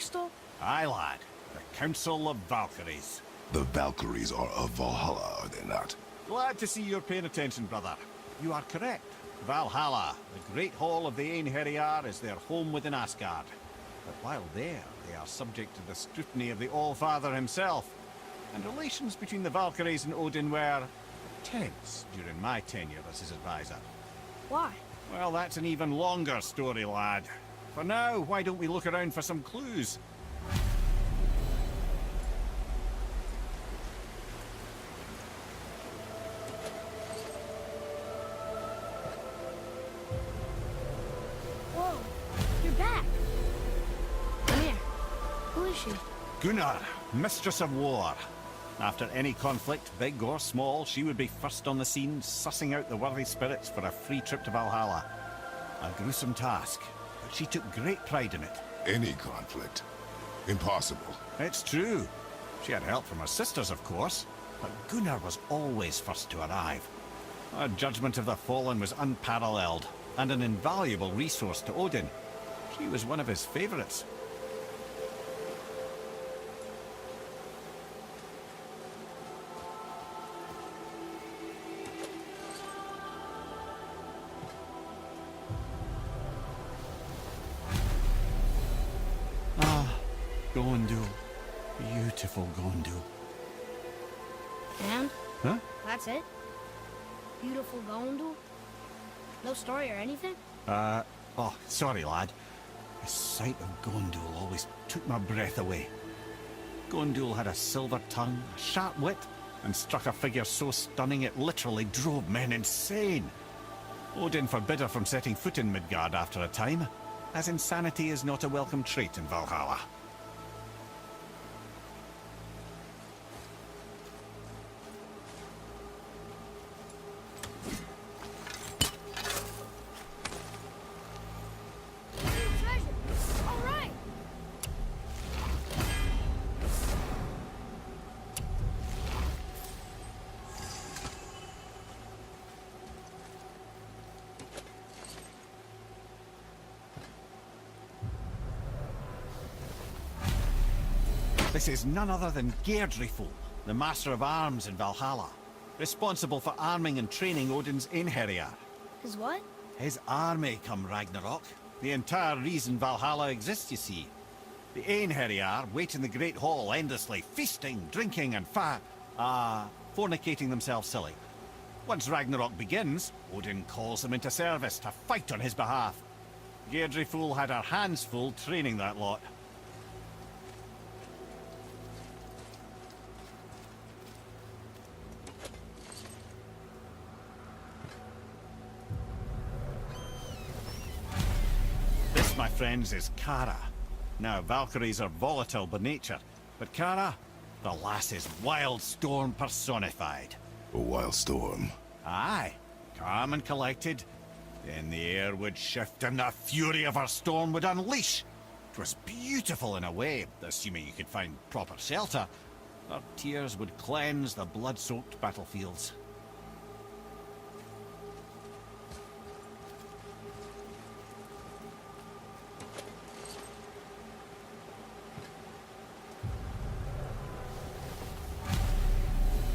stole? Aye, lad. The Council of Valkyries. The Valkyries are of Valhalla, are they not? Glad to see you're paying attention, brother. You are correct. Valhalla, the great hall of the Einherjar, is their home within Asgard. But while there, they are subject to the scrutiny of the All-Father himself. And relations between the Valkyries and Odin were tense during my tenure as his advisor. Why? Well, that's an even longer story, lad. For now, why don't we look around for some clues? Whoa, you're back. Come here. Who is she? Gunnar, Mistress of War. After any conflict, big or small, she would be first on the scene, sussing out the worthy spirits for a free trip to Valhalla. A gruesome task, but she took great pride in it. Any conflict? Impossible. It's true. She had help from her sisters, of course, but Gunnar was always first to arrive. Her judgment of the fallen was unparalleled, and an invaluable resource to Odin. She was one of his favorites. Gondul. Beautiful Gondul. And? Huh? That's it? Beautiful Gondul? No story or anything? Oh, sorry, lad. The sight of Gondul always took my breath away. Gondul had a silver tongue, a sharp wit, and struck a figure so stunning it literally drove men insane. Odin forbid her from setting foot in Midgard after a time, as insanity is not a welcome trait in Valhalla. This is none other than Geirdriful, the Master of Arms in Valhalla, responsible for arming and training Odin's Einherjar. His what? His army come Ragnarok. The entire reason Valhalla exists, you see. The Einherjar wait in the Great Hall endlessly, feasting, drinking, and fornicating themselves silly. Once Ragnarok begins, Odin calls them into service to fight on his behalf. Geirdriful had her hands full training that lot. My friends, is Kara. Now, Valkyries are volatile by nature, but Kara, the lass is wild storm personified. A wild storm? Aye, calm and collected. Then the air would shift and the fury of her storm would unleash. It was beautiful in a way, assuming you could find proper shelter. Her tears would cleanse the blood-soaked battlefields.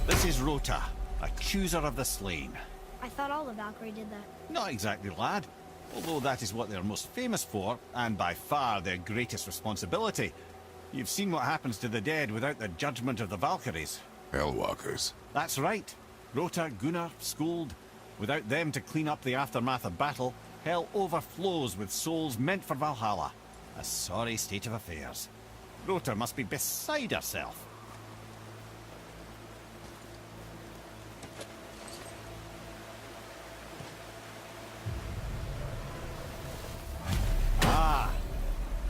This is Rota, accuser of the slain. I thought all the Valkyrie did that. Not exactly, lad. Although that is what they're most famous for, and by far their greatest responsibility. You've seen what happens to the dead without the judgment of the Valkyries. Hellwalkers. That's right. Rota, Gunnar, Skuld. Without them to clean up the aftermath of battle, hell overflows with souls meant for Valhalla. A sorry state of affairs. Rota must be beside herself.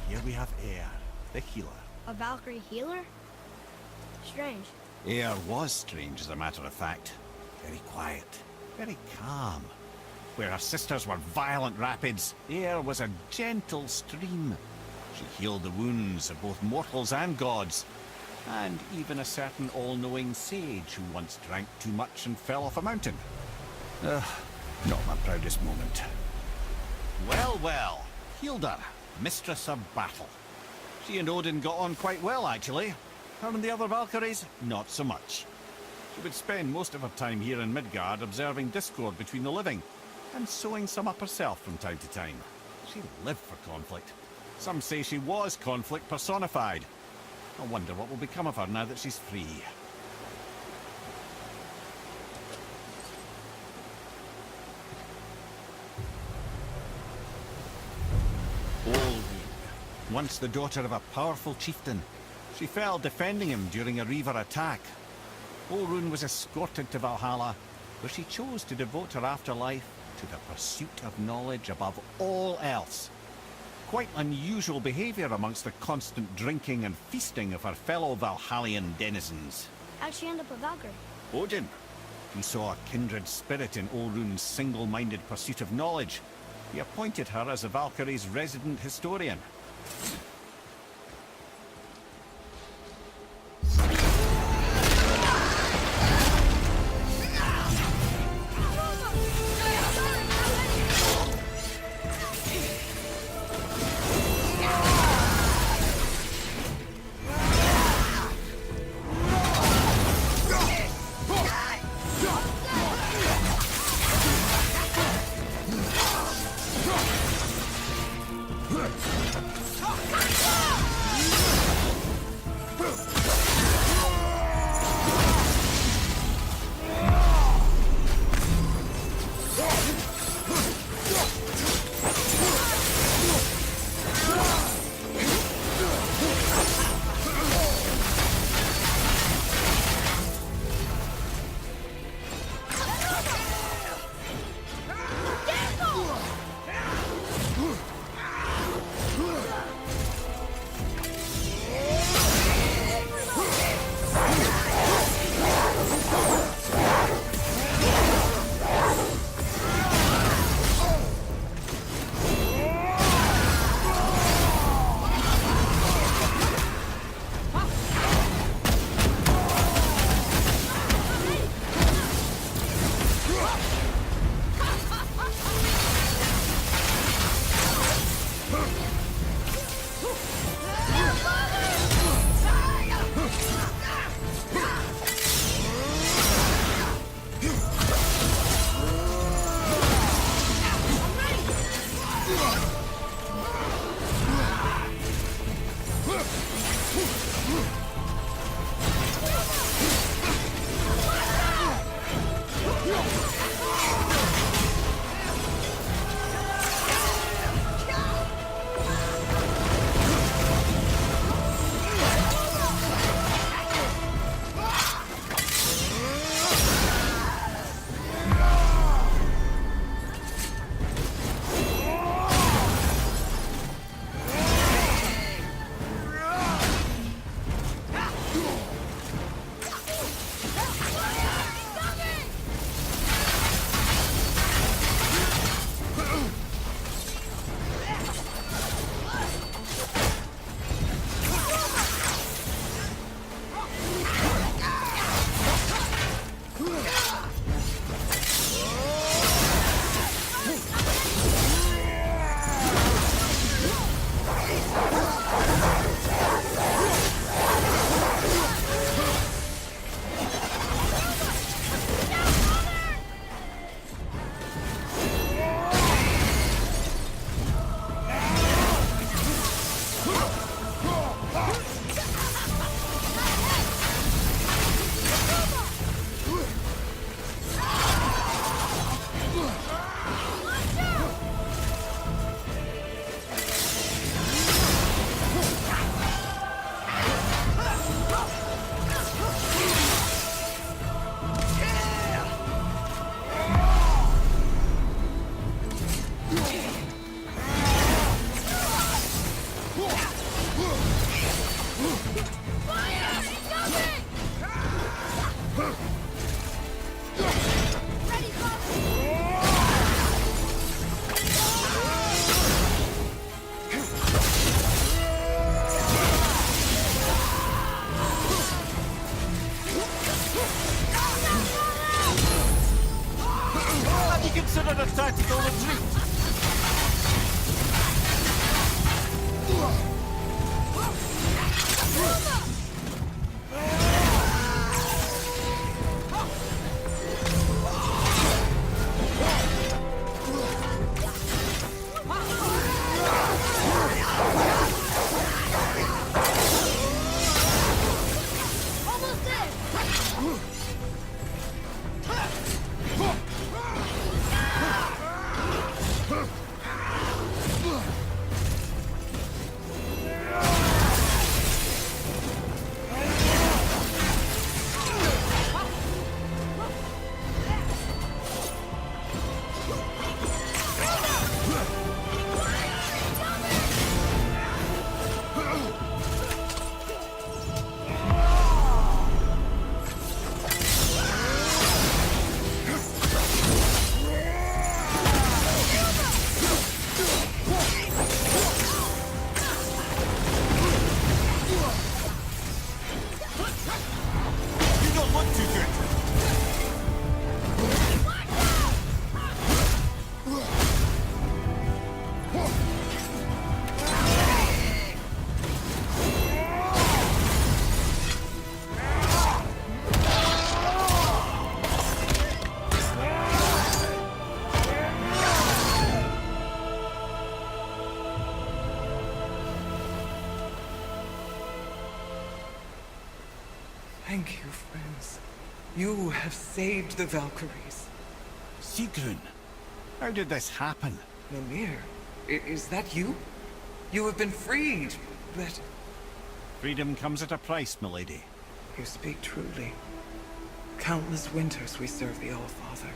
Here we have Eir, the healer. A Valkyrie healer? Strange. Eir was strange, as a matter of fact. Very quiet, very calm. Where her sisters were violent rapids, Eir was a gentle stream. She healed the wounds of both mortals and gods, and even a certain all-knowing sage who once drank too much and fell off a mountain. Not my proudest moment. Well, well, Hilda, Mistress of Battle. She and Odin got on quite well, actually. Her and the other Valkyries, not so much. She would spend most of her time here in Midgard observing discord between the living, and sewing some up herself from time to time. She lived for conflict. Some say she was conflict personified. I wonder what will become of her now that she's free. Olrun, once the daughter of a powerful chieftain. She fell defending him during a Reaver attack. Olrun was escorted to Valhalla, where she chose to devote her afterlife to the pursuit of knowledge above all else. Quite unusual behaviour amongst the constant drinking and feasting of her fellow Valhallian denizens. How'd she end up a Valkyrie? Odin. He saw a kindred spirit in Olrun's single-minded pursuit of knowledge. He appointed her as the Valkyrie's resident historian. Consider a tactical retreat. Thank you, friends. You have saved the Valkyries. Sigrun, how did this happen? Mimir, is that you? You have been freed, but... Freedom comes at a price, milady. You speak truly. Countless winters we served the All-Father.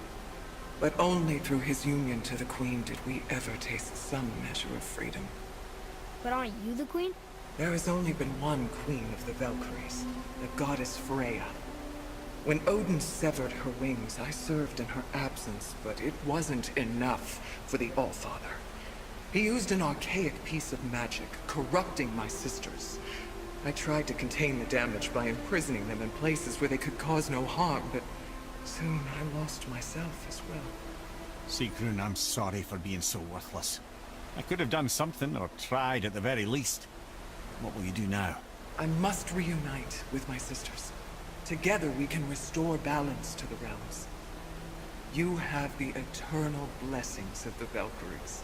But only through his union to the Queen did we ever taste some measure of freedom. But aren't you the queen? There has only been one Queen of the Valkyries, the goddess Freya. When Odin severed her wings, I served in her absence, but it wasn't enough for the All-Father. He used an archaic piece of magic, corrupting my sisters. I tried to contain the damage by imprisoning them in places where they could cause no harm, but soon I lost myself as well. Sigrun, I'm sorry for being so worthless. I could have done something, or tried at the very least. What will you do now? I must reunite with my sisters. Together we can restore balance to the realms. You have the eternal blessings of the Valkyries.